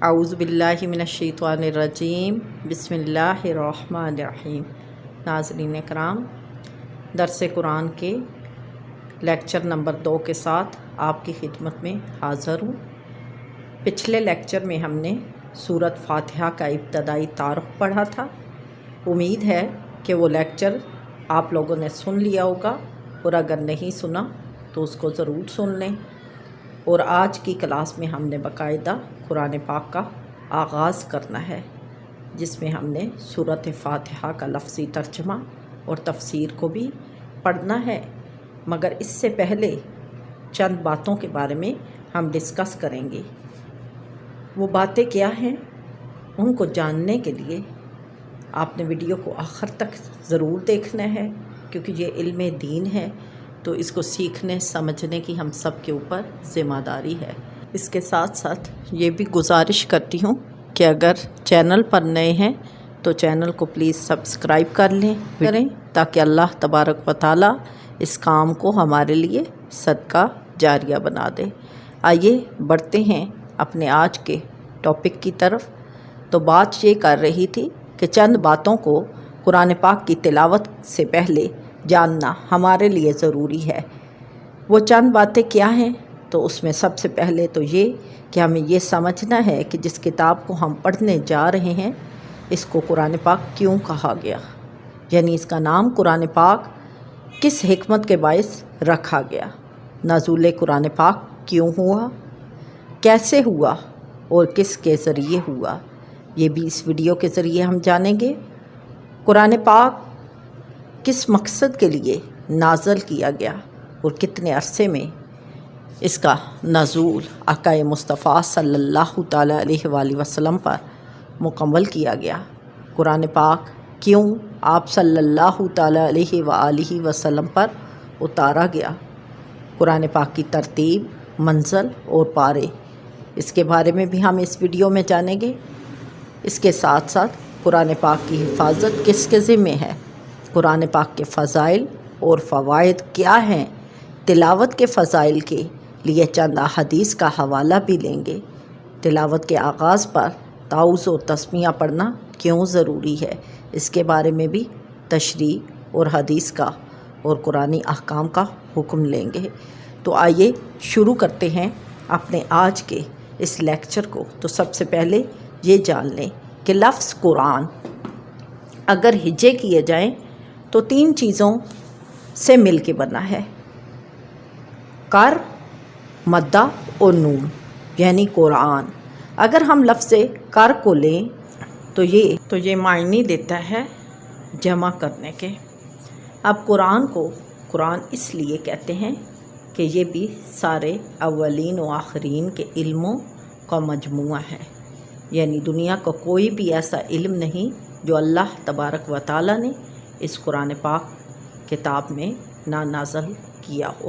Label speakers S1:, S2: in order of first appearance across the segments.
S1: اعوذ باللہ من الشیطان الرجیم بسم اللہ الرحمن الرحیم۔ ناظرین کرام، درس قرآن کے لیکچر نمبر 2 کے ساتھ آپ کی خدمت میں حاضر ہوں۔ پچھلے لیکچر میں ہم نے سورۃ فاتحہ کا ابتدائی تعارف پڑھا تھا۔ امید ہے کہ وہ لیکچر آپ لوگوں نے سن لیا ہوگا، اور اگر نہیں سنا تو اس کو ضرور سن لیں۔ اور آج کی کلاس میں ہم نے باقاعدہ قرآن پاک کا آغاز کرنا ہے، جس میں ہم نے سورۃ فاتحہ کا لفظی ترجمہ اور تفسیر کو بھی پڑھنا ہے۔ مگر اس سے پہلے چند باتوں کے بارے میں ہم ڈسکس کریں گے۔ وہ باتیں کیا ہیں، ان کو جاننے کے لیے آپ نے ویڈیو کو آخر تک ضرور دیکھنا ہے، کیونکہ یہ علم دین ہے، تو اس کو سیکھنے سمجھنے کی ہم سب کے اوپر ذمہ داری ہے۔ اس کے ساتھ ساتھ یہ بھی گزارش کرتی ہوں کہ اگر چینل پر نئے ہیں تو چینل کو پلیز سبسکرائب کریں تاکہ اللہ تبارک و تعالی اس کام کو ہمارے لیے صدقہ جاریہ بنا دے۔ آئیے بڑھتے ہیں اپنے آج کے ٹاپک کی طرف۔ تو بات یہ کر رہی تھی کہ چند باتوں کو قرآن پاک کی تلاوت سے پہلے جاننا ہمارے لیے ضروری ہے۔ وہ چند باتیں کیا ہیں؟ تو اس میں سب سے پہلے تو یہ کہ ہمیں یہ سمجھنا ہے کہ جس کتاب کو ہم پڑھنے جا رہے ہیں اس کو قرآن پاک کیوں کہا گیا، یعنی اس کا نام قرآن پاک کس حکمت کے باعث رکھا گیا، نزول قرآن پاک کیوں ہوا، کیسے ہوا اور کس کے ذریعے ہوا، یہ بھی اس ویڈیو کے ذریعے ہم جانیں گے۔ قرآن پاک کس مقصد کے لیے نازل کیا گیا اور کتنے عرصے میں اس کا نزول آقا مصطفیٰ صلی اللہ تعالیٰ علیہ وآلہ وسلم پر مکمل کیا گیا۔ قرآن پاک کیوں آپ صلی اللہ تعالیٰ علیہ وآلہ وسلم پر اتارا گیا، قرآن پاک کی ترتیب، منزل اور پارے، اس کے بارے میں بھی ہم اس ویڈیو میں جانیں گے۔ اس کے ساتھ ساتھ قرآن پاک کی حفاظت کس کے ذمہ ہے، قرآن پاک کے فضائل اور فوائد کیا ہیں، تلاوت کے فضائل کے لیے چند احادیث کا حوالہ بھی لیں گے۔ تلاوت کے آغاز پر تعوذ اور تسمیہ پڑھنا کیوں ضروری ہے، اس کے بارے میں بھی تشریح اور حدیث کا اور قرآنی احکام کا حکم لیں گے۔ تو آئیے شروع کرتے ہیں اپنے آج کے اس لیکچر کو۔ تو سب سے پہلے یہ جان لیں کہ لفظ قرآن اگر ہجے کیے جائیں تو 3 چیزوں سے مل کے بنا ہے، کر، مدہ اور نون، یعنی قرآن۔ اگر ہم لفظ کر کو لیں تو یہ معنی دیتا ہے جمع کرنے کے۔ اب قرآن کو قرآن اس لیے کہتے ہیں کہ یہ بھی سارے اولین و آخرین کے علموں کا مجموعہ ہے، یعنی دنیا کا کوئی بھی ایسا علم نہیں جو اللہ تبارک و تعالیٰ نے اس قرآن پاک کتاب میں نہ نازل کیا ہو۔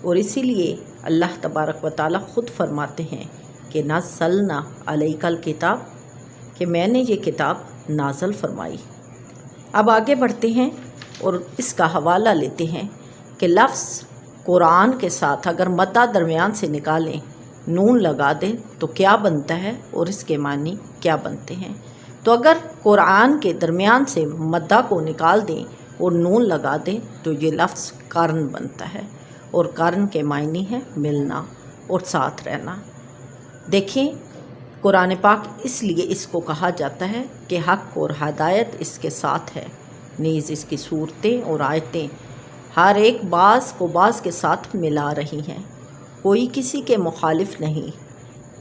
S1: اور اسی لیے اللہ تبارک و تعالیٰ خود فرماتے ہیں کہ نزلنا علیک الکتاب، کہ میں نے یہ کتاب نازل فرمائی۔ اب آگے بڑھتے ہیں اور اس کا حوالہ لیتے ہیں کہ لفظ قرآن کے ساتھ اگر مدہ درمیان سے نکالیں، نون لگا دیں تو کیا بنتا ہے اور اس کے معنی کیا بنتے ہیں۔ تو اگر قرآن کے درمیان سے مدہ کو نکال دیں اور نون لگا دیں تو یہ لفظ قرن بنتا ہے، اور قرن کے معنی ہے ملنا اور ساتھ رہنا۔ دیکھیں، قرآن پاک اس لیے اس کو کہا جاتا ہے کہ حق اور ہدایت اس کے ساتھ ہے، نیز اس کی صورتیں اور آیتیں ہر ایک بعض کو بعض کے ساتھ ملا رہی ہیں، کوئی کسی کے مخالف نہیں۔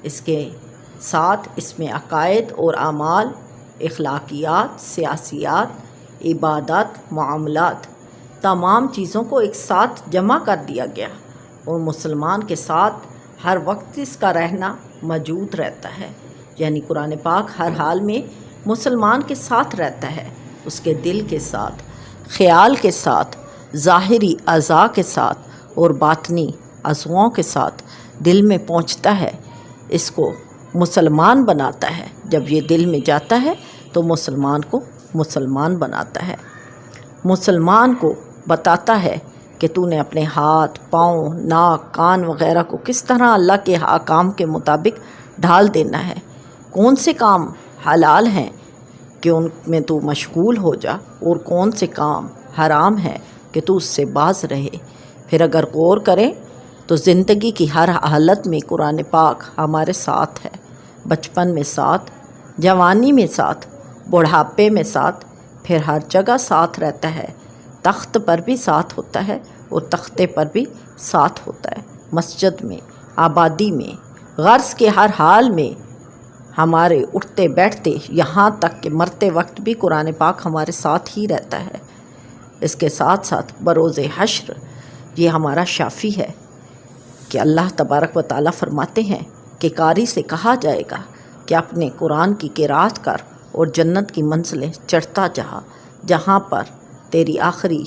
S1: اس کے ساتھ اس میں عقائد اور اعمال، اخلاقیات، سیاسیات، عبادات، معاملات، تمام چیزوں کو ایک ساتھ جمع کر دیا گیا، اور مسلمان کے ساتھ ہر وقت اس کا رہنا موجود رہتا ہے، یعنی قرآن پاک ہر حال میں مسلمان کے ساتھ رہتا ہے، اس کے دل کے ساتھ، خیال کے ساتھ، ظاہری اعضاء کے ساتھ اور باطنی عضووں کے ساتھ دل میں پہنچتا ہے، اس کو مسلمان بناتا ہے۔ جب یہ دل میں جاتا ہے تو مسلمان کو مسلمان بناتا ہے، مسلمان کو بتاتا ہے کہ تو نے اپنے ہاتھ، پاؤں، ناک، کان وغیرہ کو کس طرح اللہ کے احکام کے مطابق ڈھال دینا ہے۔ کون سے کام حلال ہیں کہ ان میں تو مشغول ہو جا، اور کون سے کام حرام ہے کہ تو اس سے باز رہے۔ پھر اگر غور کریں تو زندگی کی ہر حالت میں قرآن پاک ہمارے ساتھ ہے، بچپن میں ساتھ، جوانی میں ساتھ، بڑھاپے میں ساتھ، پھر ہر جگہ ساتھ رہتا ہے۔ تخت پر بھی ساتھ ہوتا ہے اور تختے پر بھی ساتھ ہوتا ہے، مسجد میں، آبادی میں، غرض کے ہر حال میں، ہمارے اٹھتے بیٹھتے، یہاں تک کہ مرتے وقت بھی قرآن پاک ہمارے ساتھ ہی رہتا ہے۔ اس کے ساتھ ساتھ بروز حشر یہ ہمارا شافی ہے کہ اللہ تبارک و تعالیٰ فرماتے ہیں کہ قاری سے کہا جائے گا کہ اپنے قرآن کی قرات کر اور جنت کی منزلیں چڑھتا جا، جہاں پر تیری آخری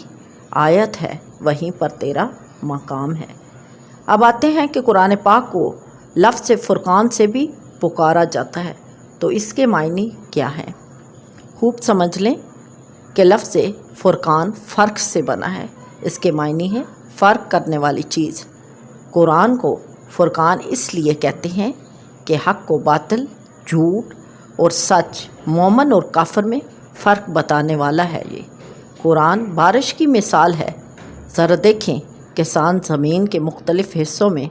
S1: آیت ہے وہیں پر تیرا مقام ہے۔ اب آتے ہیں کہ قرآن پاک کو لفظ فرقان سے بھی پکارا جاتا ہے، تو اس کے معنی کیا ہیں؟ خوب سمجھ لیں کہ لفظ فرقان فرق سے بنا ہے۔ اس کے معنی ہے فرق کرنے والی چیز۔ قرآن کو فرقان اس لیے کہتے ہیں کہ حق و باطل، جھوٹ اور سچ، مومن اور کافر میں فرق بتانے والا ہے۔ یہ قرآن بارش کی مثال ہے۔ ذرا دیکھیں، کسان زمین کے مختلف حصوں میں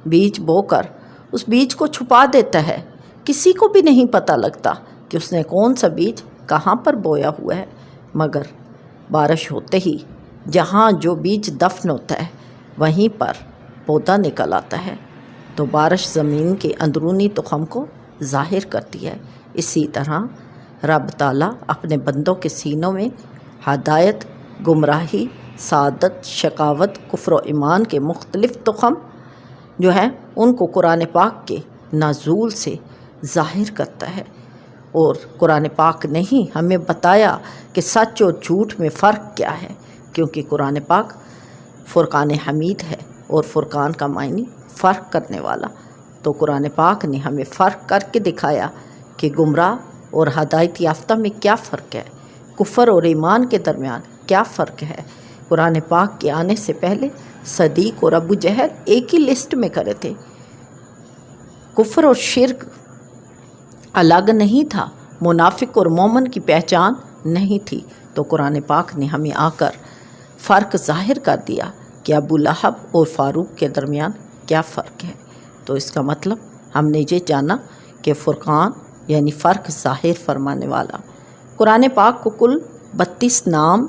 S1: بیج بو کر اس بیج کو چھپا دیتا ہے، کسی کو بھی نہیں پتہ لگتا کہ اس نے کون سا بیج کہاں پر بویا ہوا ہے، مگر بارش ہوتے ہی جہاں جو بیج دفن ہوتا ہے وہیں پر پودا نکل آتا ہے۔ تو بارش زمین کے اندرونی تخم کو ظاہر کرتی ہے۔ اسی طرح رب تعالیٰ اپنے بندوں کے سینوں میں ہدایت، گمراہی، سعادت، شقاوت، کفر و ایمان کے مختلف تخم جو ہیں ان کو قرآن پاک کے نزول سے ظاہر کرتا ہے۔ اور قرآن پاک نے ہی ہمیں بتایا کہ سچ اور جھوٹ میں فرق کیا ہے، کیونکہ قرآن پاک فرقان حمید ہے، اور فرقان کا معنی فرق کرنے والا۔ تو قرآن پاک نے ہمیں فرق کر کے دکھایا کہ گمراہ اور ہدایت یافتہ میں کیا فرق ہے، کفر اور ایمان کے درمیان کیا فرق ہے۔ قرآن پاک کے آنے سے پہلے صدیق اور ابو جہل ایک ہی لسٹ میں کھڑے تھے، کفر اور شرک الگ نہیں تھا، منافق اور مومن کی پہچان نہیں تھی۔ تو قرآن پاک نے ہمیں آ کر فرق ظاہر کر دیا کہ ابو لہب اور فاروق کے درمیان کیا فرق ہے۔ تو اس کا مطلب ہم نے یہ جانا کہ فرقان یعنی فرق ظاہر فرمانے والا۔ قرآن پاک کو کل 32 نام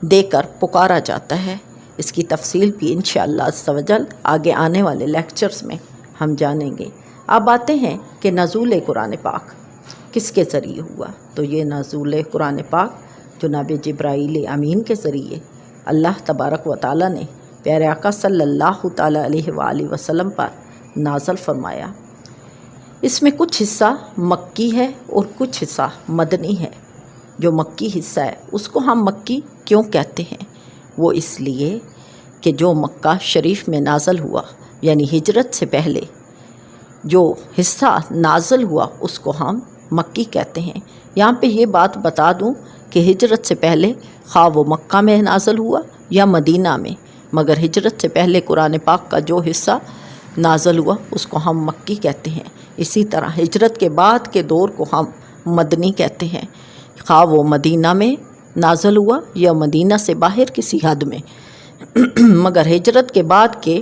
S1: دے کر پکارا جاتا ہے۔ اس کی تفصیل بھی انشاءاللہ عز و جل آگے آنے والے لیکچرز میں ہم جانیں گے۔ اب آتے ہیں کہ نزول قرآن پاک کس کے ذریعے ہوا۔ تو یہ نزول قرآن پاک جناب جبرائیل امین کے ذریعے اللہ تبارک و تعالیٰ نے پیارے آقا صلی اللہ تعالیٰ علیہ وآلہ وسلم پر نازل فرمایا۔ اس میں کچھ حصہ مکی ہے اور کچھ حصہ مدنی ہے۔ جو مکی حصہ ہے اس کو ہم مکی کیوں کہتے ہیں؟ وہ اس لیے کہ جو مکہ شریف میں نازل ہوا، یعنی ہجرت سے پہلے جو حصہ نازل ہوا اس کو ہم مکی کہتے ہیں۔ یہاں پہ یہ بات بتا دوں کہ ہجرت سے پہلے خواہ وہ مکہ میں نازل ہوا یا مدینہ میں، مگر ہجرت سے پہلے قرآن پاک کا جو حصہ نازل ہوا اس کو ہم مکی کہتے ہیں۔ اسی طرح ہجرت کے بعد کے دور کو ہم مدنی کہتے ہیں، خواہ وہ مدینہ میں نازل ہوا یا مدینہ سے باہر کسی حد میں، مگر ہجرت کے بعد کے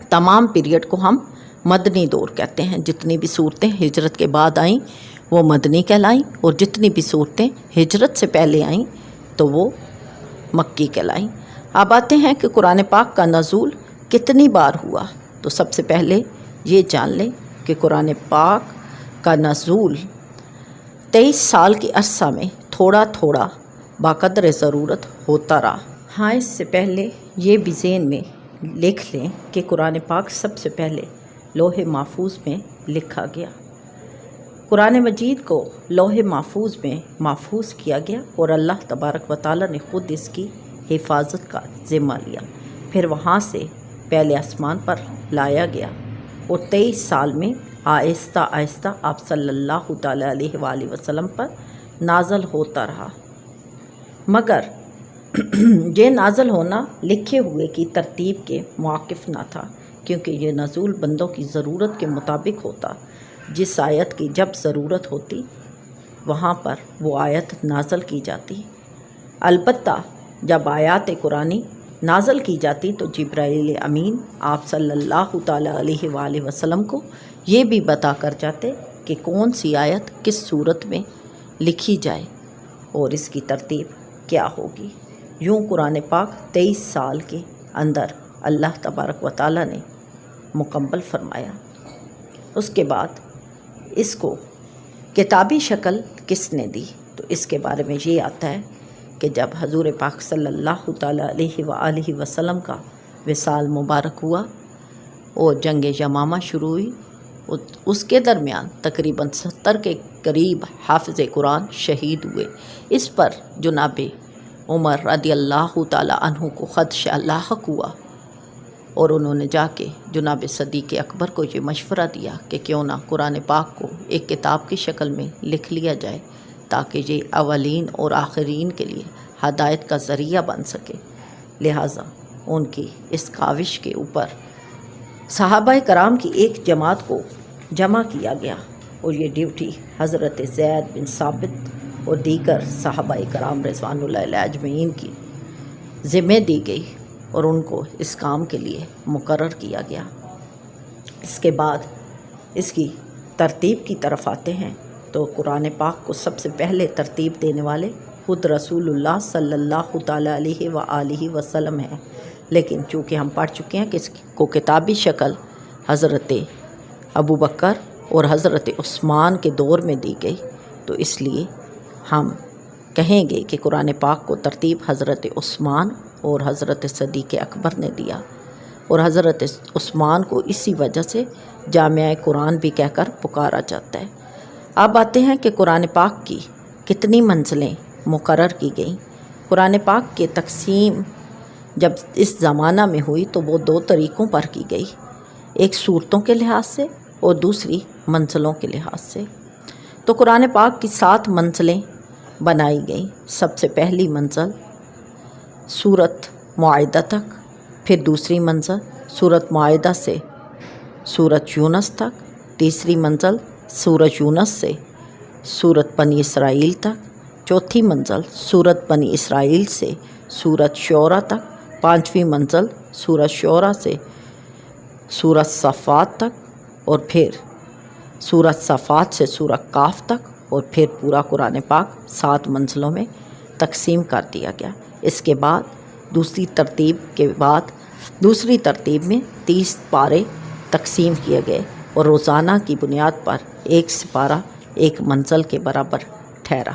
S1: تمام پیریڈ کو ہم مدنی دور کہتے ہیں۔ جتنی بھی صورتیں ہجرت کے بعد آئیں وہ مدنی کہلائیں، اور جتنی بھی صورتیں ہجرت سے پہلے آئیں تو وہ مکی کہلائیں۔ اب آتے ہیں کہ قرآن پاک کا نزول کتنی بار ہوا۔ تو سب سے پہلے یہ جان لیں کہ قرآن پاک کا نزول 23 سال کے عرصہ میں تھوڑا تھوڑا باقدر ضرورت ہوتا رہا۔ ہاں، اس سے پہلے یہ بھی ذہن میں لکھ لیں کہ قرآن پاک سب سے پہلے لوح محفوظ میں لکھا گیا۔ قرآن مجید کو لوح محفوظ میں محفوظ کیا گیا اور اللہ تبارک و تعالیٰ نے خود اس کی حفاظت کا ذمہ لیا۔ پھر وہاں سے پہلے آسمان پر لایا گیا اور 23 سال میں آہستہ آہستہ آپ صلی اللہ تعالیٰ علیہ وآلہ وسلم پر نازل ہوتا رہا، مگر یہ نازل ہونا لکھے ہوئے کی ترتیب کے موافق نہ تھا، کیونکہ یہ نزول بندوں کی ضرورت کے مطابق ہوتا۔ جس آیت کی جب ضرورت ہوتی وہاں پر وہ آیت نازل کی جاتی۔ البتہ جب آیات قرآنی نازل کی جاتی تو جبرائیل امین آپ صلی اللہ تعالیٰ علیہ وآلہ وسلم کو یہ بھی بتا کر جاتے کہ کون سی آیت کس صورت میں لکھی جائے اور اس کی ترتیب کیا ہوگی۔ یوں قرآن پاک 23 سال کے اندر اللہ تبارک و تعالیٰ نے مکمل فرمایا۔ اس کے بعد اس کو کتابی شکل کس نے دی تو اس کے بارے میں یہ آتا ہے کہ جب حضور پاک صلی اللہ تعالیٰ علیہ وآلہ وسلم کا وصال مبارک ہوا اور جنگ یمامہ شروع ہوئی، اس کے درمیان تقریباً 70 کے قریب حافظ قرآن شہید ہوئے۔ اس پر جناب عمر رضی اللہ تعالیٰ عنہ کو خدشہ لاحق ہوا اور انہوں نے جا کے جناب صدیق اکبر کو یہ مشورہ دیا کہ کیوں نہ قرآن پاک کو ایک کتاب کی شکل میں لکھ لیا جائے تاکہ یہ اولین اور آخرین کے لیے ہدایت کا ذریعہ بن سکے۔ لہٰذا ان کی اس کاوش کے اوپر صحابہ کرام کی ایک جماعت کو جمع کیا گیا اور یہ ڈیوٹی حضرت زید بن ثابت اور دیگر صحابہ کرام رضوان اللہ علیہ اجمعین کی ذمہ دی گئی اور ان کو اس کام کے لیے مقرر کیا گیا۔ اس کے بعد اس کی ترتیب کی طرف آتے ہیں تو قرآن پاک کو سب سے پہلے ترتیب دینے والے خود رسول اللہ صلی اللہ تعالیٰ علیہ وآلہ وسلم ہیں، لیکن چونکہ ہم پڑھ چکے ہیں کہ اس کو کتابی شکل حضرت ابو بکر اور حضرت عثمان کے دور میں دی گئی تو اس لیے ہم کہیں گے کہ قرآن پاک کو ترتیب حضرت عثمان اور حضرت صدیق اکبر نے دیا، اور حضرت عثمان کو اسی وجہ سے جامعہ قرآن بھی کہہ کر پکارا جاتا ہے۔ اب آتے ہیں کہ قرآن پاک کی کتنی منزلیں مقرر کی گئیں۔ قرآن پاک کے تقسیم جب اس زمانہ میں ہوئی تو وہ 2 طریقوں پر کی گئی، ایک صورتوں کے لحاظ سے اور دوسری منزلوں کے لحاظ سے۔ تو قرآن پاک کی 7 منزلیں بنائی گئیں۔ سب سے پہلی منزل سورت معاہدہ تک، پھر دوسری منزل سورت معاہدہ سے سورت یونس تک، تیسری منزل سورت یونس سے سورت بنی اسرائیل تک، چوتھی منزل سورت بنی اسرائیل سے سورت شعراء تک، پانچویں منزل سورت شعراء سے سورت صفات تک، اور پھر سورت صفات سے سورت کاف تک، اور پھر پورا قرآن پاک 7 منزلوں میں تقسیم کر دیا گیا۔ اس کے بعد دوسری ترتیب میں 30 پارے تقسیم کیے گئے اور روزانہ کی بنیاد پر ایک سپارہ ایک منزل کے برابر ٹھہرا۔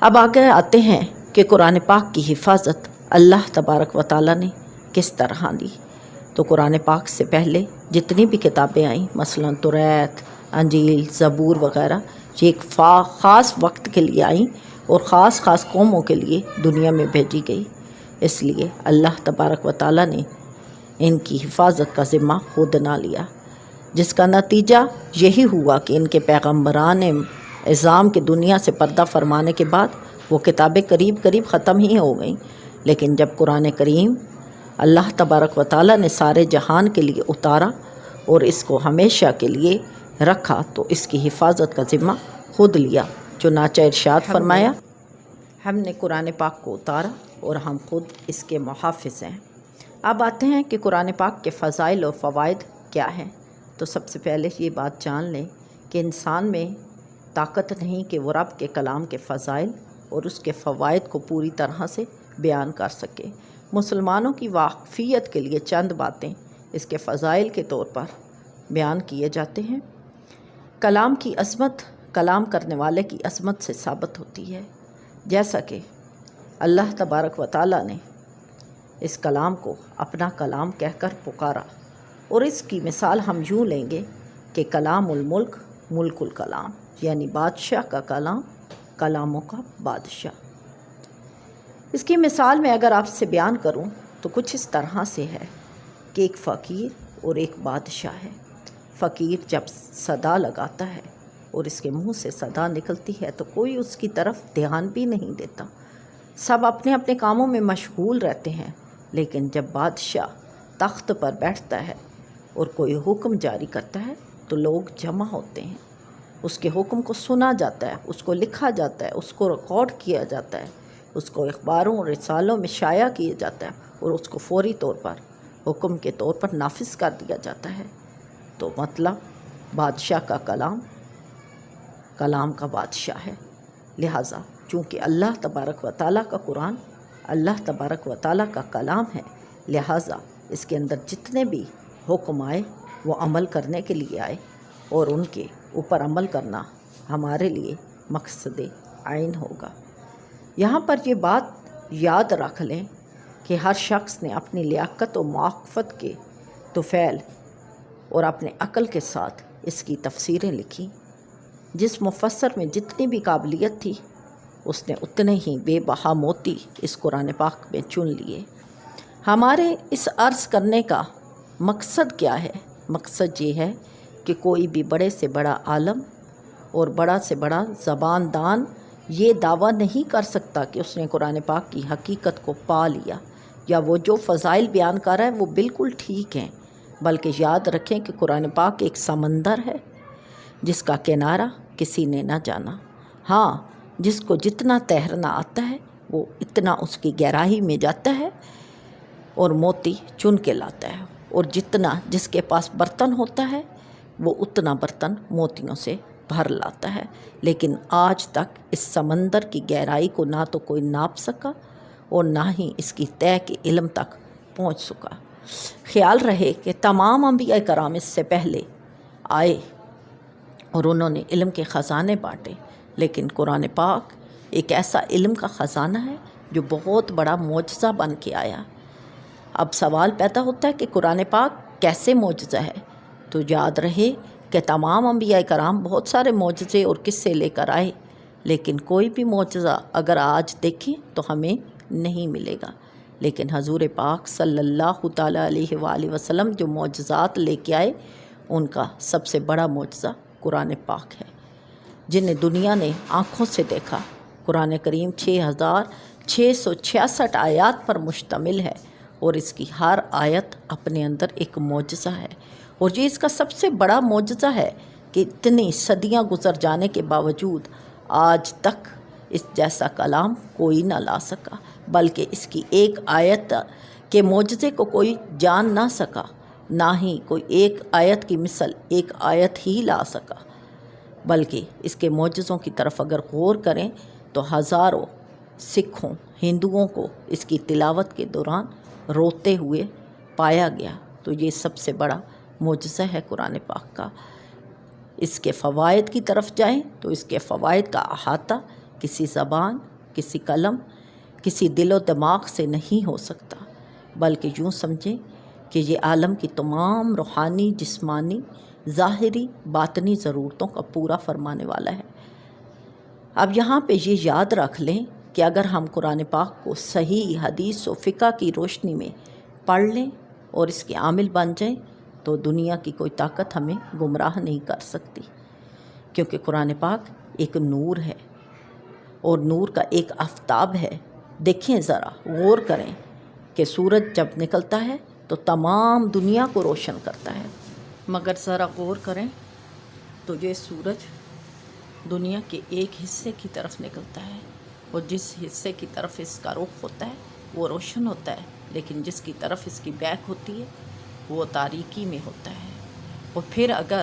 S1: اب آگے آتے ہیں کہ قرآن پاک کی حفاظت اللہ تبارک و تعالیٰ نے کس طرح دی۔ تو قرآن پاک سے پہلے جتنی بھی کتابیں آئیں، مثلا توریت، انجیل، زبور وغیرہ، یہ ایک خاص وقت کے لیے آئیں اور خاص قوموں کے لیے دنیا میں بھیجی گئی۔ اس لیے اللہ تبارک و تعالیٰ نے ان کی حفاظت کا ذمہ خود نہ لیا، جس کا نتیجہ یہی ہوا کہ ان کے پیغمبران اعظام کے دنیا سے پردہ فرمانے کے بعد وہ کتابیں قریب ختم ہی ہو گئیں، لیکن جب قرآن کریم اللہ تبارک و تعالیٰ نے سارے جہان کے لیے اتارا اور اس کو ہمیشہ کے لیے رکھا تو اس کی حفاظت کا ذمہ خود لیا۔ چنانچہ ارشاد فرمایا، ہم نے قرآن پاک کو اتارا اور ہم خود اس کے محافظ ہیں۔ اب آتے ہیں کہ قرآن پاک کے فضائل اور فوائد کیا ہیں۔ تو سب سے پہلے یہ بات جان لیں کہ انسان میں طاقت نہیں کہ وہ رب کے کلام کے فضائل اور اس کے فوائد کو پوری طرح سے بیان کر سکے۔ مسلمانوں کی واقفیت کے لیے چند باتیں اس کے فضائل کے طور پر بیان کیے جاتے ہیں۔ کلام کی عظمت کلام کرنے والے کی عظمت سے ثابت ہوتی ہے، جیسا کہ اللہ تبارک و تعالیٰ نے اس کلام کو اپنا کلام کہہ کر پکارا، اور اس کی مثال ہم یوں لیں گے کہ کلام الملک ملک الکلام، یعنی بادشاہ کا کلام کلاموں کا بادشاہ۔ اس کی مثال میں اگر آپ سے بیان کروں تو کچھ اس طرح سے ہے کہ ایک فقیر اور ایک بادشاہ ہے۔ فقیر جب صدا لگاتا ہے اور اس کے منہ سے صدا نکلتی ہے تو کوئی اس کی طرف دھیان بھی نہیں دیتا، سب اپنے اپنے کاموں میں مشغول رہتے ہیں۔ لیکن جب بادشاہ تخت پر بیٹھتا ہے اور کوئی حکم جاری کرتا ہے تو لوگ جمع ہوتے ہیں، اس کے حکم کو سنا جاتا ہے، اس کو لکھا جاتا ہے، اس کو ریکارڈ کیا جاتا ہے، اس کو اخباروں اور رسالوں میں شائع کیا جاتا ہے اور اس کو فوری طور پر حکم کے طور پر نافذ کر دیا جاتا ہے۔ تو مطلب بادشاہ کا کلام کلام کا بادشاہ ہے۔ لہٰذا چونکہ اللہ تبارک و تعالیٰ کا قرآن اللہ تبارک و تعالیٰ کا کلام ہے، لہٰذا اس کے اندر جتنے بھی حکم آئے وہ عمل کرنے کے لیے آئے، اور ان کے اوپر عمل کرنا ہمارے لیے مقصد عین ہوگا۔ یہاں پر یہ بات یاد رکھ لیں کہ ہر شخص نے اپنی لیاقت و معرفت کے توفیل اور اپنے عقل کے ساتھ اس کی تفسیریں لکھی۔ جس مفسر میں جتنی بھی قابلیت تھی اس نے اتنے ہی بے بہا موتی اس قرآن پاک میں چن لیے۔ ہمارے اس عرض کرنے کا مقصد کیا ہے؟ مقصد یہ ہے کہ کوئی بھی بڑے سے بڑا عالم اور بڑا سے بڑا زبان دان یہ دعویٰ نہیں کر سکتا کہ اس نے قرآن پاک کی حقیقت کو پا لیا، یا وہ جو فضائل بیان کر رہا ہے وہ بالکل ٹھیک ہیں، بلکہ یاد رکھیں کہ قرآن پاک ایک سمندر ہے جس کا کنارہ کسی نے نہ جانا۔ ہاں، جس کو جتنا تیرنا آتا ہے وہ اتنا اس کی گہرائی میں جاتا ہے اور موتی چن کے لاتا ہے، اور جس کے پاس برتن ہوتا ہے وہ اتنا برتن موتیوں سے بھر لاتا ہے۔ لیکن آج تک اس سمندر کی گہرائی کو نہ تو کوئی ناپ سکا اور نہ ہی اس کی تہ کے علم تک پہنچ سکا۔ خیال رہے کہ تمام انبیاء کرام اس سے پہلے آئے اور انہوں نے علم کے خزانے بانٹے، لیکن قرآن پاک ایک ایسا علم کا خزانہ ہے جو بہت بڑا معجزہ بن کے آیا۔ اب سوال پیدا ہوتا ہے کہ قرآن پاک کیسے معجزہ ہے؟ تو یاد رہے کہ تمام انبیاء کرام بہت سارے معجزے اور قصے لے کر آئے، لیکن کوئی بھی معجزہ اگر آج دیکھیں تو ہمیں نہیں ملے گا، لیکن حضور پاک صلی اللہ تعالیٰ علیہ وآلہ وسلم جو معجزات لے کے آئے ان کا سب سے بڑا معجزہ قرآن پاک ہے، جنہیں دنیا نے آنکھوں سے دیکھا۔ قرآن کریم 6666 آیات پر مشتمل ہے، اور اس کی ہر آیت اپنے اندر ایک معجزہ ہے، اور یہ اس کا سب سے بڑا معجزہ ہے کہ اتنی صدیاں گزر جانے کے باوجود آج تک اس جیسا کلام کوئی نہ لا سکا، بلکہ اس کی ایک آیت کے معجزے کو کوئی جان نہ سکا، نہ ہی کوئی ایک آیت کی مثل ایک آیت ہی لا سکا، بلکہ اس کے معجزوں کی طرف اگر غور کریں تو ہزاروں سکھوں ہندوؤں کو اس کی تلاوت کے دوران روتے ہوئے پایا گیا۔ تو یہ سب سے بڑا معجزہ ہے قرآن پاک کا۔ اس کے فوائد کی طرف جائیں تو اس کے فوائد کا احاطہ کسی زبان، کسی قلم، کسی دل و دماغ سے نہیں ہو سکتا، بلکہ یوں سمجھیں کہ یہ عالم کی تمام روحانی، جسمانی، ظاہری، باطنی ضرورتوں کا پورا فرمانے والا ہے۔ اب یہاں پہ یہ یاد رکھ لیں کہ اگر ہم قرآن پاک کو صحیح حدیث و فقہ کی روشنی میں پڑھ لیں اور اس کے عامل بن جائیں تو دنیا کی کوئی طاقت ہمیں گمراہ نہیں کر سکتی، کیونکہ قرآن پاک ایک نور ہے اور نور کا ایک آفتاب ہے۔ دیکھیں ذرا غور کریں کہ سورج جب نکلتا ہے تو تمام دنیا کو روشن کرتا ہے، مگر ذرا غور کریں تو یہ سورج دنیا کے ایک حصے کی طرف نکلتا ہے، اور جس حصے کی طرف اس کا رخ ہوتا ہے وہ روشن ہوتا ہے، لیکن جس کی طرف اس کی بیک ہوتی ہے وہ تاریکی میں ہوتا ہے۔ اور پھر اگر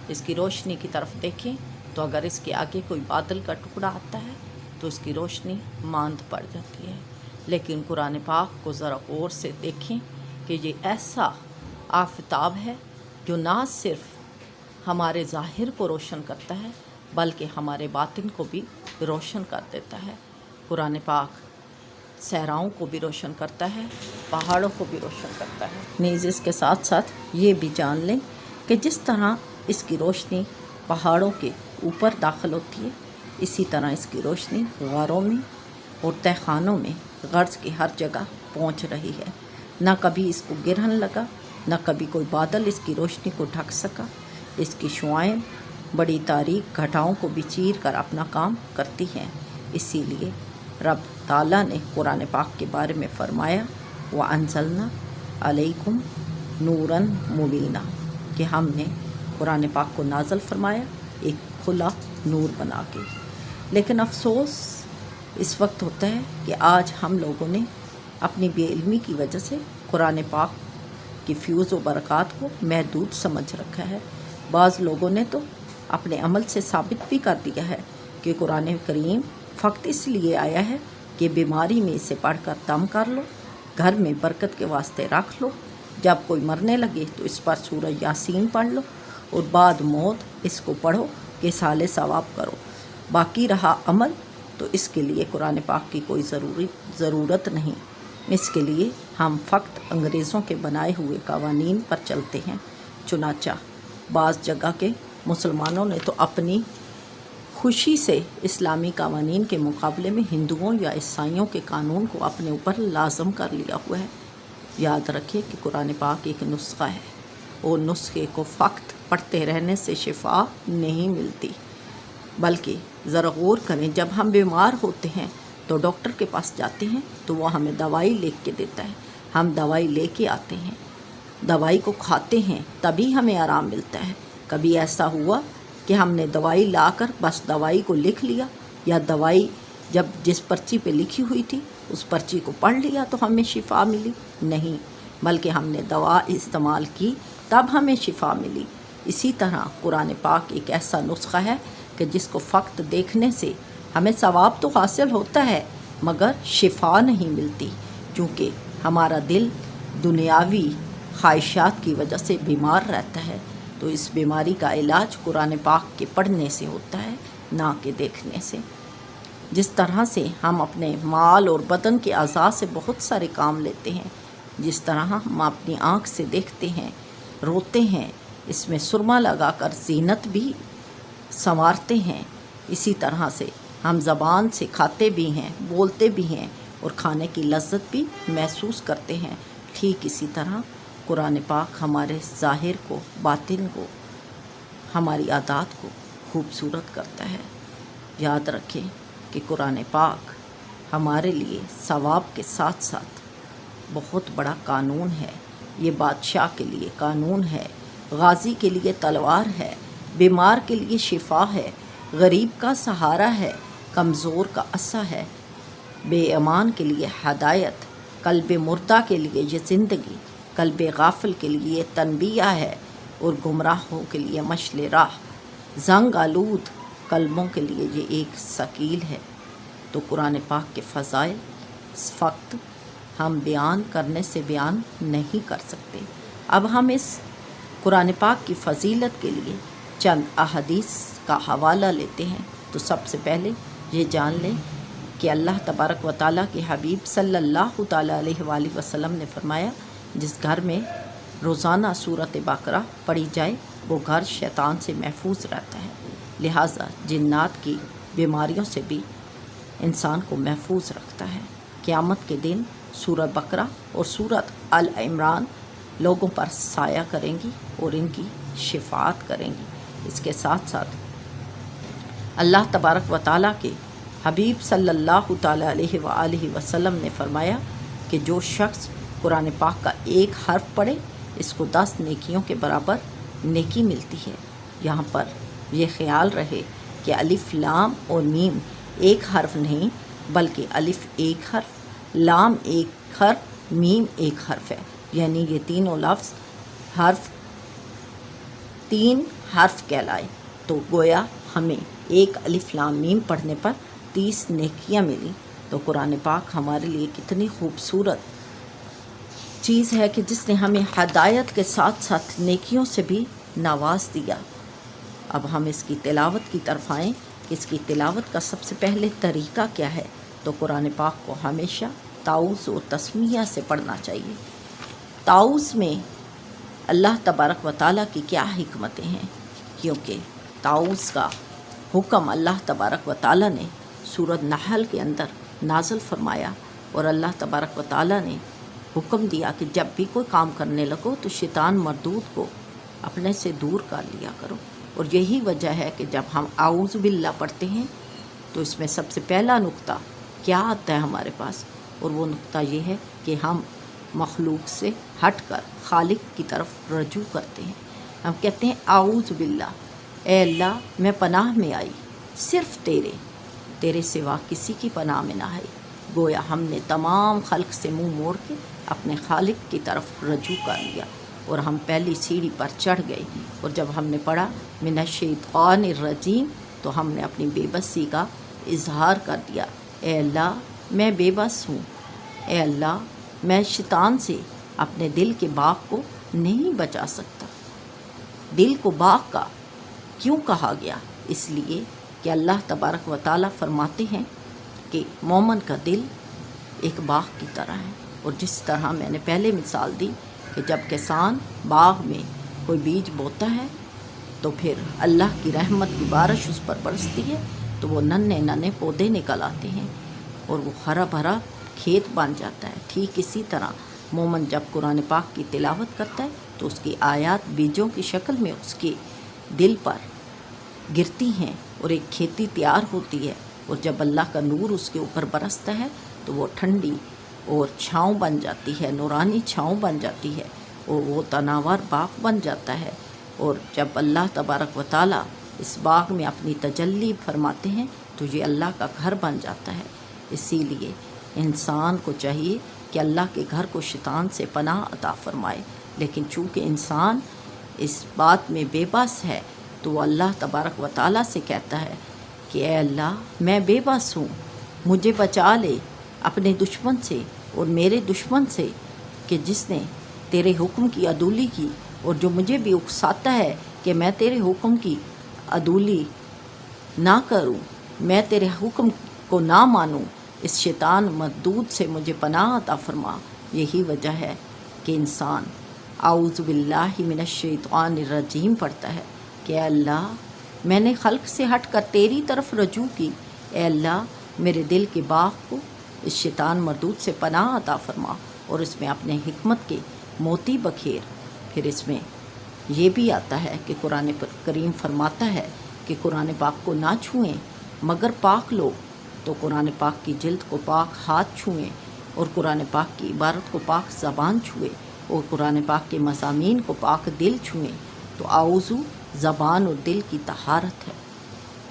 S1: اس کی روشنی کی طرف دیکھیں تو اگر اس کے آگے کوئی بادل کا ٹکڑا آتا ہے تو اس کی روشنی ماند پڑ جاتی ہے، لیکن قرآن پاک کو ذرا غور سے دیکھیں کہ یہ ایسا آفتاب ہے جو نہ صرف ہمارے ظاہر کو روشن کرتا ہے بلکہ ہمارے باطن کو بھی روشن کر دیتا ہے۔ قرآن پاک صحراؤں کو بھی روشن کرتا ہے، پہاڑوں کو بھی روشن کرتا ہے۔ نیز اس کے ساتھ ساتھ یہ بھی جان لیں کہ جس طرح اس کی روشنی پہاڑوں کے اوپر داخل ہوتی ہے، اسی طرح اس کی روشنی غاروں میں اور تہ خانوں میں غرض کی ہر جگہ پہنچ رہی ہے۔ نہ کبھی اس کو گرہن لگا، نہ کبھی کوئی بادل اس کی روشنی کو ڈھک سکا۔ اس کی شعاعیں بڑی تاریک گھٹاؤں کو بھی چیر کر اپنا کام کرتی ہیں۔ اسی لیے رب تعالیٰ نے قرآن پاک کے بارے میں فرمایا وَأَنزَلْنَا عَلَيْكُمْ نُورًا مُبِينًا، کہ ہم نے قرآن پاک کو نازل فرمایا ایک کھلا نور بنا کے۔ لیکن افسوس اس وقت ہوتا ہے کہ آج ہم لوگوں نے اپنی بے علمی کی وجہ سے قرآن پاک کی فیوز و برکات کو محدود سمجھ رکھا ہے۔ بعض لوگوں نے تو اپنے عمل سے ثابت بھی کر دیا ہے کہ قرآن کریم فقط اس لیے آیا ہے کہ بیماری میں اسے پڑھ کر دم کر لو، گھر میں برکت کے واسطے رکھ لو، جب کوئی مرنے لگے تو اس پر سورہ یاسین پڑھ لو اور بعد موت اس کو پڑھو کہ سال ثواب کرو۔ باقی رہا عمل تو اس کے لیے قرآن پاک کی کوئی ضرورت نہیں۔ اس کے لیے ہم فقط انگریزوں کے بنائے ہوئے قوانین پر چلتے ہیں۔ چنانچہ بعض جگہ کے مسلمانوں نے تو اپنی خوشی سے اسلامی قوانین کے مقابلے میں ہندوؤں یا عیسائیوں کے قانون کو اپنے اوپر لازم کر لیا ہوا ہے۔ یاد رکھیں کہ قرآن پاک ایک نسخہ ہے اور نسخے کو فقط پڑھتے رہنے سے شفا نہیں ملتی، بلکہ ذرا غور کریں، جب ہم بیمار ہوتے ہیں تو ڈاکٹر کے پاس جاتے ہیں تو وہ ہمیں دوائی لکھ کے دیتا ہے، ہم دوائی لے کے آتے ہیں، دوائی کو کھاتے ہیں تبھی ہمیں آرام ملتا ہے۔ کبھی ایسا ہوا کہ ہم نے دوائی لا کر بس دوائی کو لکھ لیا، یا دوائی جب جس پرچی پہ لکھی ہوئی تھی اس پرچی کو پڑھ لیا تو ہمیں شفا ملی؟ نہیں، بلکہ ہم نے دوا استعمال کی تب ہمیں شفا ملی۔ اسی طرح قرآن پاک ایک ایسا نسخہ ہے کہ جس کو فقط دیکھنے سے ہمیں ثواب تو حاصل ہوتا ہے مگر شفا نہیں ملتی، چونکہ ہمارا دل دنیاوی خواہشات کی وجہ سے بیمار رہتا ہے، تو اس بیماری کا علاج قرآن پاک کے پڑھنے سے ہوتا ہے، نہ کہ دیکھنے سے۔ جس طرح سے ہم اپنے مال اور بدن کے اعضاء سے بہت سارے کام لیتے ہیں، جس طرح ہم اپنی آنکھ سے دیکھتے ہیں، روتے ہیں، اس میں سرما لگا کر زینت بھی سنوارتے ہیں، اسی طرح سے ہم زبان سے کھاتے بھی ہیں، بولتے بھی ہیں اور کھانے کی لذت بھی محسوس کرتے ہیں۔ ٹھیک اسی طرح قرآن پاک ہمارے ظاہر کو، باطن کو، ہماری عادات کو خوبصورت کرتا ہے۔ یاد رکھیں کہ قرآن پاک ہمارے لیے ثواب کے ساتھ ساتھ بہت بڑا قانون ہے۔ یہ بادشاہ کے لیے قانون ہے، غازی کے لیے تلوار ہے، بیمار کے لیے شفا ہے، غریب کا سہارا ہے، کمزور کا عصا ہے، بے ایمان کے لیے ہدایت، قلب مردہ کے لیے یہ زندگی، قلب غافل کے لیے یہ تنبیہ ہے اور گمراہوں کے لیے مشعل راہ، زنگ آلود قلبوں کے لیے یہ ایک ثقیل ہے۔ تو قرآن پاک کے فضائل فقط ہم بیان کرنے سے بیان نہیں کر سکتے۔ اب ہم اس قرآن پاک کی فضیلت کے لیے چند احادیث کا حوالہ لیتے ہیں۔ تو سب سے پہلے یہ جان لیں کہ اللہ تبارک و تعالیٰ کے حبیب صلی اللہ تعالیٰ علیہ وآلہ وسلم نے فرمایا، جس گھر میں روزانہ سورۃ بقرہ پڑھی جائے وہ گھر شیطان سے محفوظ رہتا ہے، لہٰذا جنات کی بیماریوں سے بھی انسان کو محفوظ رکھتا ہے۔ قیامت کے دن سورۃ بقرہ اور سورۃ آل عمران لوگوں پر سایہ کریں گی اور ان کی شفاعت کریں گی۔ اس کے ساتھ ساتھ اللہ تبارک و تعالیٰ کے حبیب صلی اللہ تعالیٰ علیہ وآلہ وسلم نے فرمایا کہ جو شخص قرآن پاک کا ایک حرف پڑھے اس کو 10 نیکیوں کے برابر نیکی ملتی ہے۔ یہاں پر یہ خیال رہے کہ الف لام اور میم ایک حرف نہیں، بلکہ الف ایک حرف، لام ایک حرف، میم ایک حرف ہے، یعنی یہ تینوں لفظ تین حرف کہلائے، تو گویا ہمیں ایک الف لام میم پڑھنے پر 30 نیکیاں ملی۔ تو قرآن پاک ہمارے لیے کتنی خوبصورت چیز ہے کہ جس نے ہمیں ہدایت کے ساتھ ساتھ نیکیوں سے بھی نواز دیا۔ اب ہم اس کی تلاوت کی طرف آئیں کہ اس کی تلاوت کا سب سے پہلے طریقہ کیا ہے۔ تو قرآن پاک کو ہمیشہ تعوذ و تسمیہ سے پڑھنا چاہیے۔ تعوذ میں اللہ تبارک و تعالیٰ کی کیا حکمتیں ہیں، کیونکہ تعوذ کا حکم اللہ تبارک و تعالیٰ نے سورۃ نحل کے اندر نازل فرمایا، اور اللہ تبارک و تعالیٰ نے حکم دیا کہ جب بھی کوئی کام کرنے لگو تو شیطان مردود کو اپنے سے دور کر لیا کرو۔ اور یہی وجہ ہے کہ جب ہم اعوذ باللہ پڑھتے ہیں تو اس میں سب سے پہلا نقطہ کیا آتا ہے ہمارے پاس، اور وہ نقطہ یہ ہے کہ ہم مخلوق سے ہٹ کر خالق کی طرف رجوع کرتے ہیں۔ ہم کہتے ہیں اعوذ باللہ، اے اللہ میں پناہ میں آئی، صرف تیرے سوا کسی کی پناہ میں نہ آئی۔ گویا ہم نے تمام خلق سے منہ موڑ کے اپنے خالق کی طرف رجوع کر لیا، اور ہم پہلی سیڑھی پر چڑھ گئے، اور جب ہم نے پڑھا من الشیطان الرجیم تو ہم نے اپنی بے بسی کا اظہار کر دیا۔ اے اللہ میں بے بس ہوں، اے اللہ میں شیطان سے اپنے دل کے باغ کو نہیں بچا سکتا۔ دل کو باغ کا کیوں کہا گیا؟ اس لیے کہ اللہ تبارک و تعالیٰ فرماتے ہیں کہ مومن کا دل ایک باغ کی طرح ہے، اور جس طرح میں نے پہلے مثال دی کہ جب کسان باغ میں کوئی بیج بوتا ہے تو پھر اللہ کی رحمت کی بارش اس پر برستی ہے تو وہ ننھے پودے نکل آتے ہیں اور وہ ہرا بھرا کھیت بن جاتا ہے۔ ٹھیک اسی طرح مومن جب قرآن پاک کی تلاوت کرتا ہے تو اس کی آیات بیجوں کی شکل میں اس کے دل پر گرتی ہیں اور ایک کھیتی تیار ہوتی ہے، اور جب اللہ کا نور اس کے اوپر برستا ہے تو وہ ٹھنڈی اور چھاؤں بن جاتی ہے، نورانی چھاؤں بن جاتی ہے، اور وہ تناور باغ بن جاتا ہے۔ اور جب اللہ تبارک و تعالیٰ اس باغ میں اپنی تجلی فرماتے ہیں تو یہ اللہ کا گھر بن جاتا ہے۔ اسی لیے انسان کو چاہیے کہ اللہ کے گھر کو شیطان سے پناہ عطا فرمائے، لیکن چونکہ انسان اس بات میں بے بس ہے تو وہ اللہ تبارک و تعالیٰ سے کہتا ہے کہ اے اللہ میں بے بس ہوں، مجھے بچا لے اپنے دشمن سے اور میرے دشمن سے، کہ جس نے تیرے حکم کی عدولی کی اور جو مجھے بھی اکساتا ہے کہ میں تیرے حکم کی عدولی نہ کروں، میں تیرے حکم کو نہ مانوں، اس شیطان مردود سے مجھے پناہ عطا فرما۔ یہی وجہ ہے کہ انسان اعوذ باللہ من الشیطان الرجیم پڑھتا ہے کہ اے اللہ میں نے خلق سے ہٹ کر تیری طرف رجوع کی، اے اللہ میرے دل کے باغ کو اس شیطان مردود سے پناہ عطا فرما، اور اس میں اپنے حکمت کے موتی بکھیر۔ پھر اس میں یہ بھی آتا ہے کہ قرآن کریم فرماتا ہے کہ قرآن پاک کو نہ چھوئیں مگر پاک لوگ، تو قرآن پاک کی جلد کو پاک ہاتھ چھوئیں، اور قرآن پاک کی عبارت کو پاک زبان چھوئے، اور قرآن پاک کے مضامین کو پاک دل چھوئیں۔ تو اعوذ زبان اور دل کی طہارت ہے۔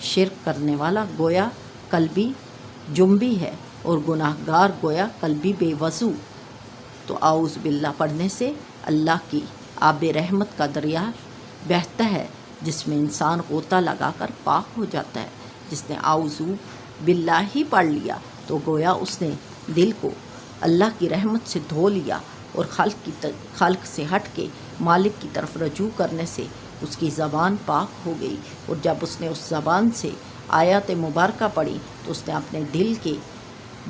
S1: شرک کرنے والا گویا قلبی جنبی ہے، اور گناہ گار گویا قلبی بے وضو۔ تو اعوذ باللہ پڑھنے سے اللہ کی آب رحمت کا دریا بہتا ہے، جس میں انسان غوطہ لگا کر پاک ہو جاتا ہے۔ جس نے اعوذ باللہ ہی پڑھ لیا تو گویا اس نے دل کو اللہ کی رحمت سے دھو لیا، اور خلق سے ہٹ کے مالک کی طرف رجوع کرنے سے اس کی زبان پاک ہو گئی، اور جب اس نے اس زبان سے آیات مبارکہ پڑھی تو اس نے اپنے دل کے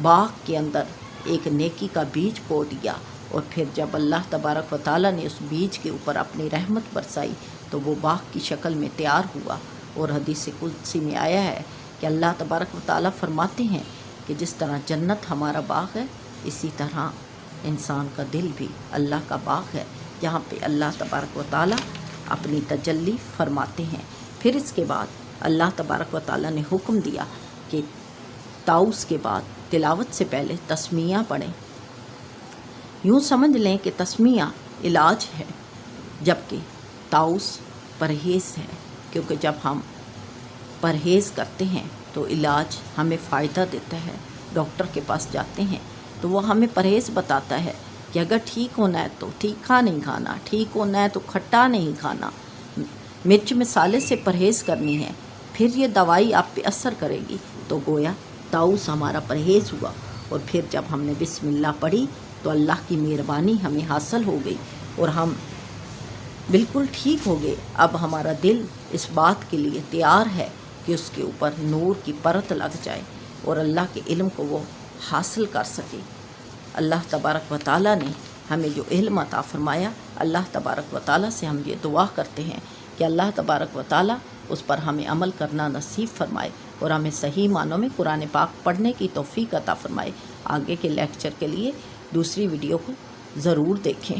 S1: باغ کے اندر ایک نیکی کا بیج بو دیا، اور پھر جب اللہ تبارک و تعالیٰ نے اس بیج کے اوپر اپنی رحمت برسائی تو وہ باغ کی شکل میں تیار ہوا۔ اور حدیث قدسی میں آیا ہے کہ اللہ تبارک و تعالیٰ فرماتے ہیں کہ جس طرح جنت ہمارا باغ ہے، اسی طرح انسان کا دل بھی اللہ کا باغ ہے، جہاں پہ اللہ تبارک و تعالیٰ اپنی تجلی فرماتے ہیں۔ پھر اس کے بعد اللہ تبارک و تعالیٰ نے حکم دیا کہ طاؤس کے بعد تلاوت سے پہلے تسمیہ پڑھیں۔ یوں سمجھ لیں کہ تسمیہ علاج ہے، جبکہ طاؤس پرہیز ہے، کیونکہ جب ہم پرہیز کرتے ہیں تو علاج ہمیں فائدہ دیتا ہے۔ ڈاکٹر کے پاس جاتے ہیں تو وہ ہمیں پرہیز بتاتا ہے کہ اگر ٹھیک ہونا ہے تو تیکھا نہیں کھانا، ٹھیک ہونا ہے تو کھٹا نہیں کھانا، مرچ مسالے سے پرہیز کرنی ہے، پھر یہ دوائی آپ پہ اثر کرے گی۔ تو گویا طاؤس ہمارا پرہیز ہوا، اور پھر جب ہم نے بسم اللہ پڑھی تو اللہ کی مہربانی ہمیں حاصل ہو گئی اور ہم بالکل ٹھیک ہو گئے۔ اب ہمارا دل اس بات کے لیے تیار ہے کہ اس کے اوپر نور کی پرت لگ جائے اور اللہ کے علم کو وہ حاصل کر سکے۔ اللہ تبارک و تعالیٰ نے ہمیں جو علم عطا فرمایا، اللہ تبارک و تعالیٰ سے ہم یہ دعا کرتے ہیں کہ اللہ تبارک و تعالیٰ اس پر ہمیں عمل کرنا نصیب فرمائے اور ہمیں صحیح معنوں میں قرآن پاک پڑھنے کی توفیق عطا فرمائے۔ آگے کے لیکچر کے لیے دوسری ویڈیو کو ضرور دیکھیں۔